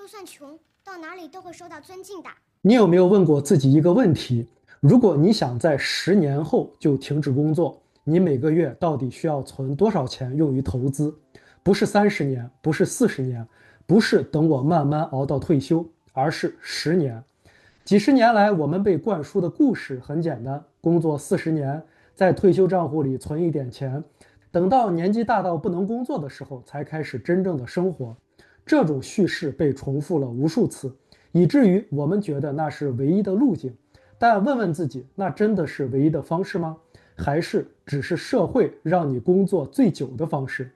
就算穷，到哪里都会受到尊敬的。你有没有问过自己一个问题：如果你想在10年后就停止工作，你每个月到底需要存多少钱用于投资？不是30年，不是40年，不是等我慢慢熬到退休，而是10年。几十年来，我们被灌输的故事很简单：工作40年，在退休账户里存一点钱，等到年纪大到不能工作的时候，才开始真正的生活。这种叙事被重复了无数次，以至于我们觉得那是唯一的路径。但问问自己，那真的是唯一的方式吗？还是只是社会让你工作最久的方式？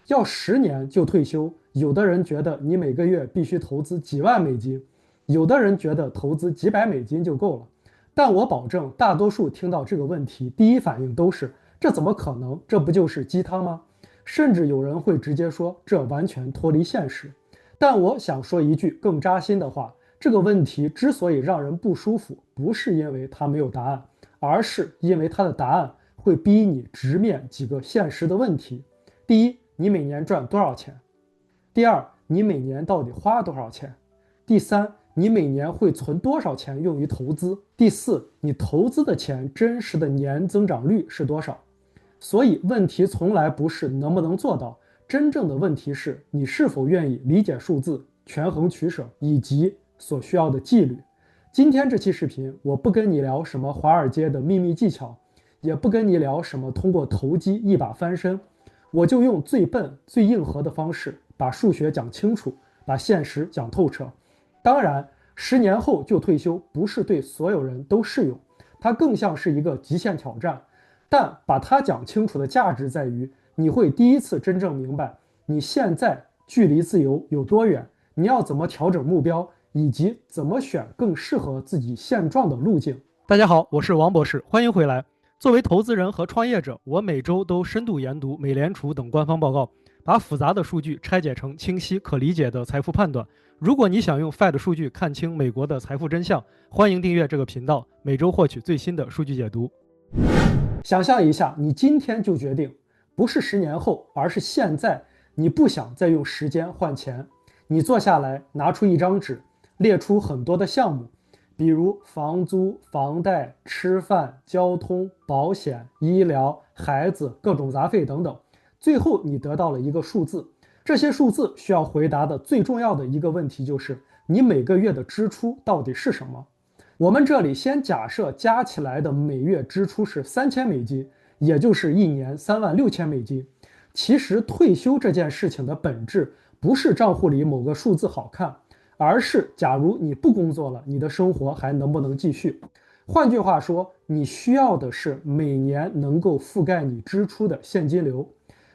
要10年就退休，有的人觉得你每个月必须投资几万美金，有的人觉得投资几百美金就够了。但我保证，大多数听到这个问题，第一反应都是：这怎么可能？这不就是鸡汤吗？甚至有人会直接说，这完全脱离现实。但我想说一句更扎心的话：这个问题之所以让人不舒服，不是因为它没有答案，而是因为它的答案会逼你直面几个现实的问题。第一，你每年赚多少钱？第二，你每年到底花多少钱？第三，你每年会存多少钱用于投资？第四，你投资的钱真实的年增长率是多少？所以问题从来不是能不能做到，真正的问题是你是否愿意理解数字、权衡取舍以及所需要的纪律。今天这期视频，我不跟你聊什么华尔街的秘密技巧，也不跟你聊什么通过投机一把翻身，我就用最笨、最硬核的方式，把数学讲清楚，把现实讲透彻。当然，10年后就退休不是对所有人都适用，它更像是一个极限挑战。但把它讲清楚的价值在于，你会第一次真正明白你现在距离自由有多远，你要怎么调整目标，以及怎么选更适合自己现状的路径。大家好，我是王博士，欢迎回来。作为投资人和创业者，我每周都深度研读美联储等官方报告，把复杂的数据拆解成清晰可理解的财富判断。如果你想用 Fed 数据看清美国的财富真相，欢迎订阅这个频道，每周获取最新的数据解读。想象一下，你今天就决定，不是10年后，而是现在，你不想再用时间换钱。你坐下来，拿出一张纸，列出很多的项目，比如房租、房贷、吃饭、交通、保险、医疗、孩子、各种杂费等等。最后你得到了一个数字，这些数字需要回答的最重要的一个问题就是，你每个月的支出到底是什么？我们这里先假设加起来的每月支出是3000美金，也就是一年36000美金。其实退休这件事情的本质不是账户里某个数字好看，而是假如你不工作了，你的生活还能不能继续？换句话说，你需要的是每年能够覆盖你支出的现金流。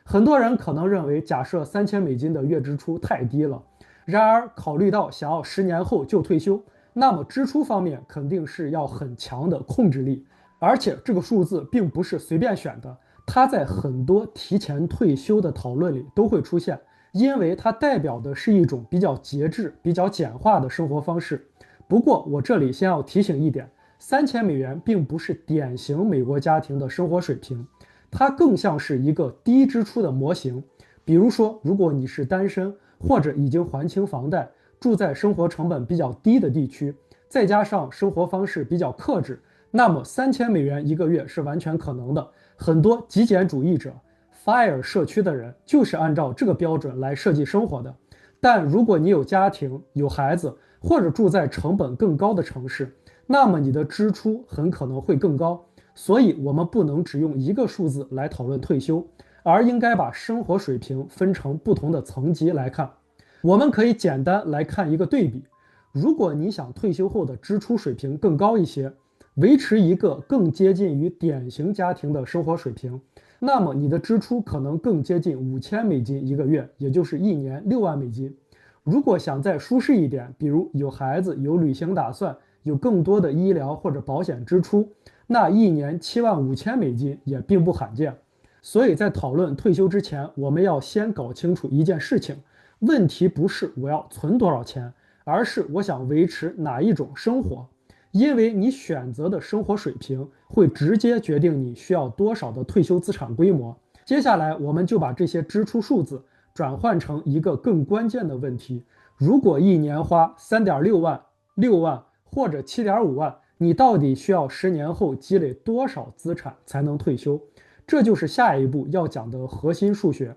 很多人可能认为假设3000美金的月支出太低了，然而考虑到想要10年后就退休，那么支出方面肯定是要很强的控制力，而且这个数字并不是随便选的，它在很多提前退休的讨论里都会出现，因为它代表的是一种比较节制、比较简化的生活方式。不过我这里先要提醒一点，3000美元并不是典型美国家庭的生活水平，它更像是一个低支出的模型。比如说，如果你是单身，或者已经还清房贷，住在生活成本比较低的地区，再加上生活方式比较克制，那么3000美元一个月是完全可能的。很多极简主义者、FIRE 社区的人就是按照这个标准来设计生活的。但如果你有家庭、有孩子，或者住在成本更高的城市，那么你的支出很可能会更高。所以我们不能只用一个数字来讨论退休，而应该把生活水平分成不同的层级来看。我们可以简单来看一个对比，如果你想退休后的支出水平更高一些，维持一个更接近于典型家庭的生活水平，那么你的支出可能更接近5000美金一个月，也就是一年6万美金。如果想再舒适一点，比如有孩子、有旅行打算、有更多的医疗或者保险支出，那一年75000美金也并不罕见。所以在讨论退休之前，我们要先搞清楚一件事情，问题不是我要存多少钱，而是我想维持哪一种生活。因为你选择的生活水平会直接决定你需要多少的退休资产规模。接下来我们就把这些支出数字转换成一个更关键的问题，如果一年花3.6万、6万或者7.5万，你到底需要10年后积累多少资产才能退休？这就是下一步要讲的核心数学。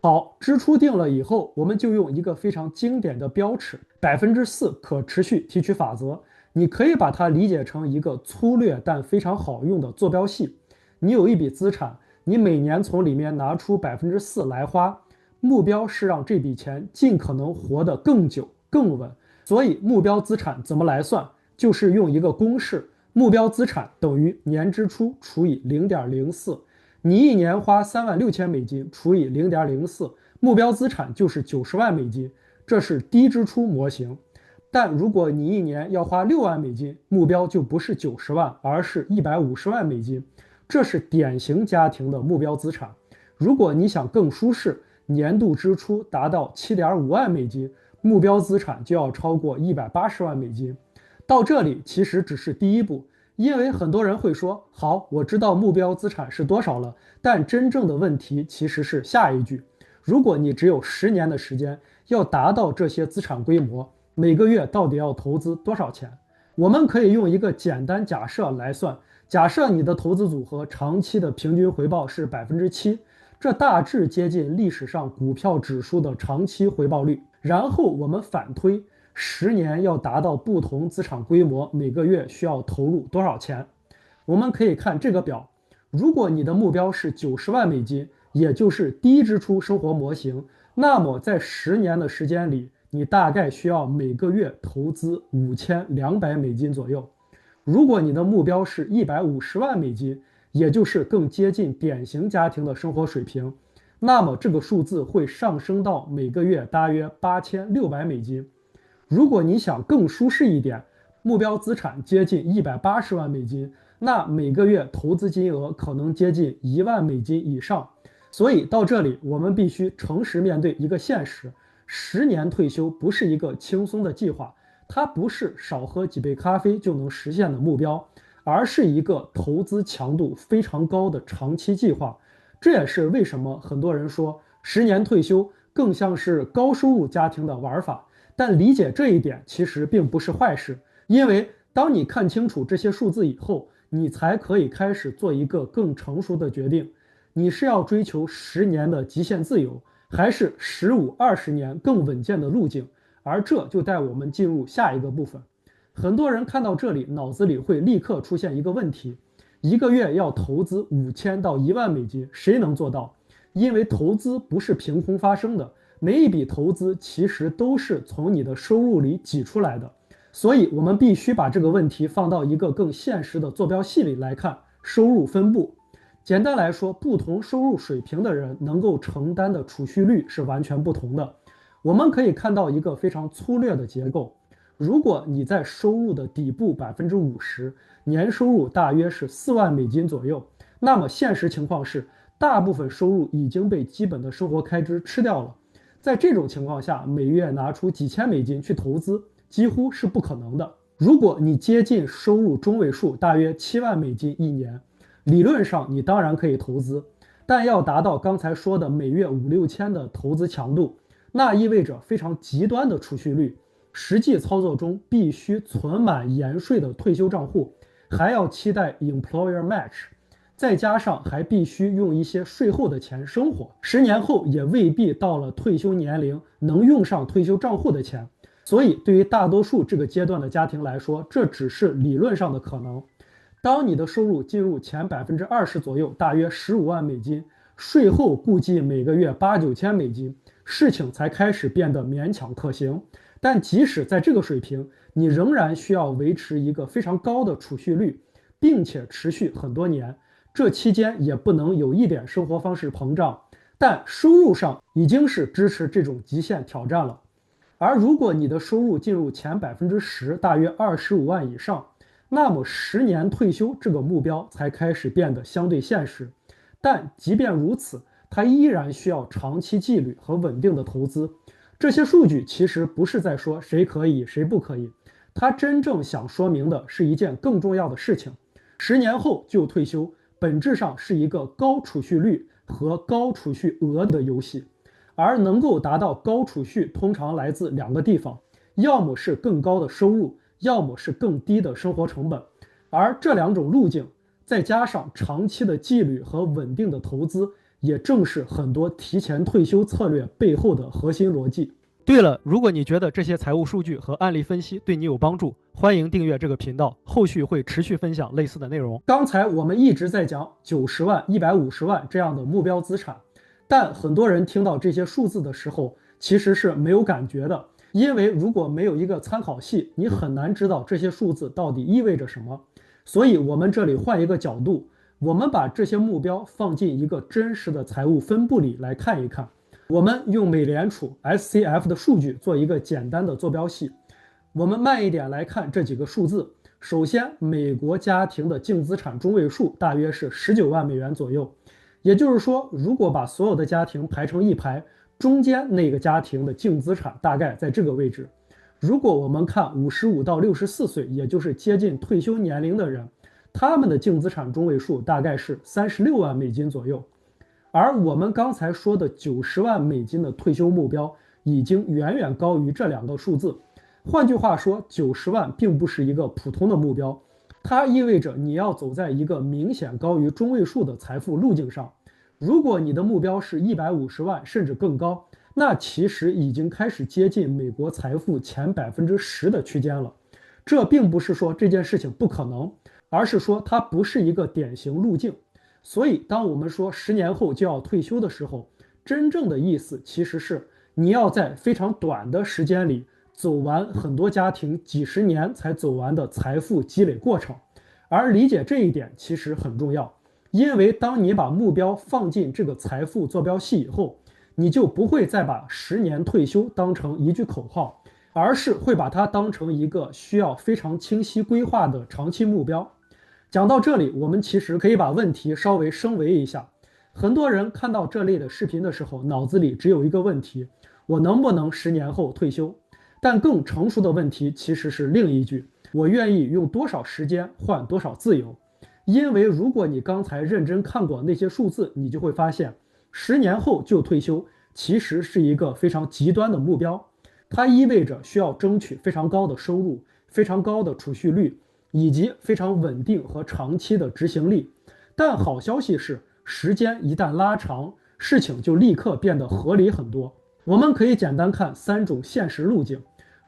好，支出定了以后，我们就用一个非常经典的标尺，4%可持续提取法则。你可以把它理解成一个粗略但非常好用的坐标系。你有一笔资产，你每年从里面拿出4%来花，目标是让这笔钱尽可能活得更久、更稳。所以目标资产怎么来算？就是用一个公式，目标资产等于年支出除以0.04。你一年花3.6万美金除以0.04，目标资产就是90万美金，这是低支出模型。但如果你一年要花6万美金，目标就不是90万，而是150万美金，这是典型家庭的目标资产。如果你想更舒适，年度支出达到7.5万美金，目标资产就要超过180万美金。到这里其实只是第一步，因为很多人会说，好，我知道目标资产是多少了，但真正的问题其实是下一句。如果你只有10年的时间，要达到这些资产规模，每个月到底要投资多少钱？我们可以用一个简单假设来算，假设你的投资组合长期的平均回报是7%，这大致接近历史上股票指数的长期回报率。然后我们反推10年要达到不同资产规模，每个月需要投入多少钱？我们可以看这个表，如果你的目标是90万美金，也就是低支出生活模型，那么在10年的时间里，你大概需要每个月投资5200美金左右。如果你的目标是150万美金，也就是更接近典型家庭的生活水平，那么这个数字会上升到每个月大约8600美金。如果你想更舒适一点，目标资产接近180万美金，那每个月投资金额可能接近1万美金以上。所以到这里，我们必须诚实面对一个现实：10年退休不是一个轻松的计划，它不是少喝几杯咖啡就能实现的目标，而是一个投资强度非常高的长期计划。这也是为什么很多人说10年退休更像是高收入家庭的玩法。但理解这一点其实并不是坏事，因为当你看清楚这些数字以后，你才可以开始做一个更成熟的决定。你是要追求10年的极限自由，还是15、20年更稳健的路径？而这就带我们进入下一个部分。很多人看到这里，脑子里会立刻出现一个问题：一个月要投资5000到1万美金，谁能做到？因为投资不是凭空发生的。每一笔投资其实都是从你的收入里挤出来的，所以我们必须把这个问题放到一个更现实的坐标系里来看收入分布。简单来说，不同收入水平的人能够承担的储蓄率是完全不同的。我们可以看到一个非常粗略的结构：如果你在收入的底部50%，年收入大约是4万美金左右，那么现实情况是，大部分收入已经被基本的生活开支吃掉了。在这种情况下，每月拿出几千美金去投资，几乎是不可能的。如果你接近收入中位数，大约7万美金一年，理论上你当然可以投资，但要达到刚才说的每月5、6千的投资强度，那意味着非常极端的储蓄率。实际操作中必须存满延税的退休账户，还要期待 employer match。再加上还必须用一些税后的钱生活，10年后也未必到了退休年龄能用上退休账户的钱，所以对于大多数这个阶段的家庭来说，这只是理论上的可能。当你的收入进入前20%左右，大约15万美金，税后估计每个月8、9千美金，事情才开始变得勉强可行。但即使在这个水平，你仍然需要维持一个非常高的储蓄率，并且持续很多年。这期间也不能有一点生活方式膨胀，但收入上已经是支持这种极限挑战了。而如果你的收入进入前10%，大约25万以上，那么10年退休这个目标才开始变得相对现实。但即便如此，它依然需要长期纪律和稳定的投资。这些数据其实不是在说谁可以谁不可以，它真正想说明的是一件更重要的事情：10年后就退休，本质上是一个高储蓄率和高储蓄额的游戏，而能够达到高储蓄通常来自两个地方，要么是更高的收入，要么是更低的生活成本。而这两种路径再加上长期的纪律和稳定的投资，也正是很多提前退休策略背后的核心逻辑。对了，如果你觉得这些财务数据和案例分析对你有帮助，欢迎订阅这个频道，后续会持续分享类似的内容。刚才我们一直在讲90万、150万这样的目标资产，但很多人听到这些数字的时候，其实是没有感觉的，因为如果没有一个参考系，你很难知道这些数字到底意味着什么。所以我们这里换一个角度，我们把这些目标放进一个真实的财务分布里来看一看。我们用美联储 SCF 的数据做一个简单的坐标系。我们慢一点来看这几个数字。首先，美国家庭的净资产中位数大约是19万美元左右，也就是说，如果把所有的家庭排成一排，中间那个家庭的净资产大概在这个位置。如果我们看55到64岁，也就是接近退休年龄的人，他们的净资产中位数大概是36万美金左右。而我们刚才说的90万美金的退休目标已经远远高于这两个数字。换句话说，90万并不是一个普通的目标，它意味着你要走在一个明显高于中位数的财富路径上。如果你的目标是150万甚至更高，那其实已经开始接近美国财富前10%的区间了。这并不是说这件事情不可能，而是说它不是一个典型路径。所以当我们说10年后就要退休的时候，真正的意思其实是你要在非常短的时间里走完很多家庭几十年才走完的财富积累过程。而理解这一点其实很重要，因为当你把目标放进这个财富坐标系以后，你就不会再把10年退休当成一句口号，而是会把它当成一个需要非常清晰规划的长期目标。讲到这里，我们其实可以把问题稍微升维一下。很多人看到这类的视频的时候，脑子里只有一个问题：我能不能10年后退休？但更成熟的问题其实是另一句：我愿意用多少时间换多少自由？因为如果你刚才认真看过那些数字，你就会发现10年后就退休其实是一个非常极端的目标。它意味着需要争取非常高的收入、非常高的储蓄率，以及非常稳定和长期的执行力。但好消息是，时间一旦拉长，事情就立刻变得合理很多。我们可以简单看3种现实路径。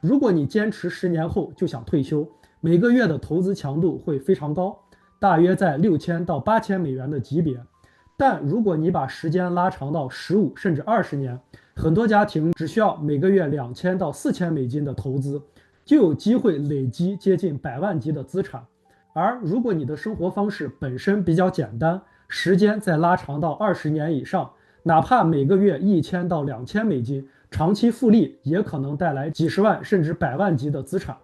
如果你坚持10年后就想退休，每个月的投资强度会非常高，大约在6000到8000美元的级别。但如果你把时间拉长到15甚至20年，很多家庭只需要每个月2000到4000美金的投资，就有机会累积接近100万级的资产。而如果你的生活方式本身比较简单，时间再拉长到20年以上，哪怕每个月1000到2000美金，长期复利也可能带来几十万甚至100万级的资产。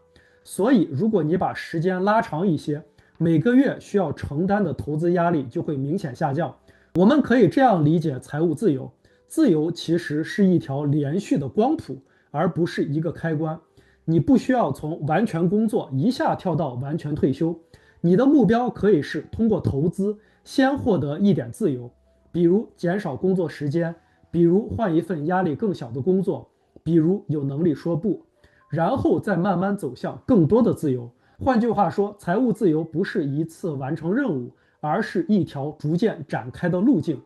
所以如果你把时间拉长一些，每个月需要承担的投资压力就会明显下降。我们可以这样理解财务自由：自由其实是一条连续的光谱，而不是一个开关。你不需要从完全工作一下跳到完全退休，你的目标可以是通过投资先获得一点自由，比如减少工作时间，比如换一份压力更小的工作，比如有能力说不，然后再慢慢走向更多的自由。换句话说，财务自由不是一次完成任务，而是一条逐渐展开的路径。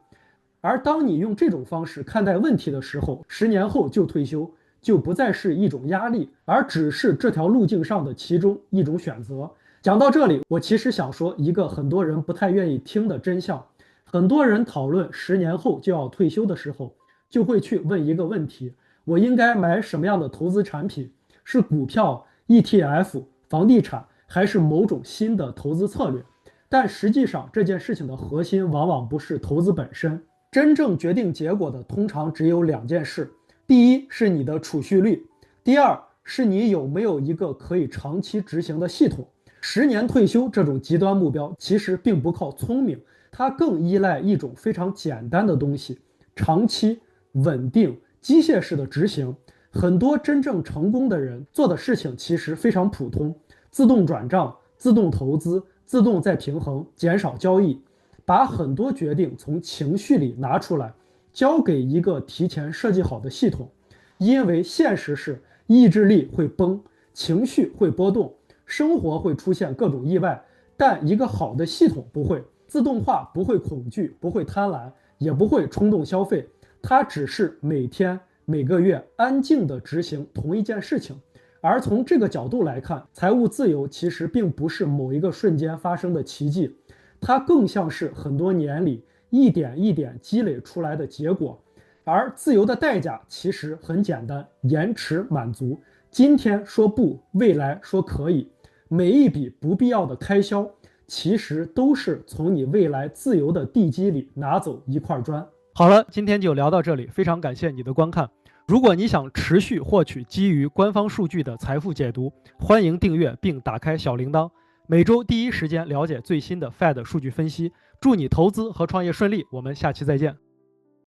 而当你用这种方式看待问题的时候，10年后就退休就不再是一种压力，而只是这条路径上的其中一种选择。讲到这里，我其实想说一个很多人不太愿意听的真相。很多人讨论10年后就要退休的时候，就会去问一个问题：我应该买什么样的投资产品？是股票、ETF、房地产，还是某种新的投资策略？但实际上，这件事情的核心往往不是投资本身，真正决定结果的通常只有2件事：第一是你的储蓄率，第二是你有没有一个可以长期执行的系统。10年退休这种极端目标其实并不靠聪明，它更依赖一种非常简单的东西：长期、稳定、机械式的执行。很多真正成功的人做的事情其实非常普通：自动转账、自动投资、自动再平衡、减少交易，把很多决定从情绪里拿出来，交给一个提前设计好的系统，因为现实是意志力会崩，情绪会波动，生活会出现各种意外，但一个好的系统不会。自动化不会恐惧，不会贪婪，也不会冲动消费，它只是每天每个月安静地执行同一件事情。而从这个角度来看，财务自由其实并不是某一个瞬间发生的奇迹，它更像是很多年里一点一点积累出来的结果。而自由的代价其实很简单，延迟满足。今天说不，未来说可以，每一笔不必要的开销其实都是从你未来自由的地基里拿走一块砖。好了，今天就聊到这里，非常感谢你的观看。如果你想持续获取基于官方数据的财富解读，欢迎订阅并打开小铃铛，每周第一时间了解最新的 Fed 数据分析。祝你投资和创业顺利，我们下期再见。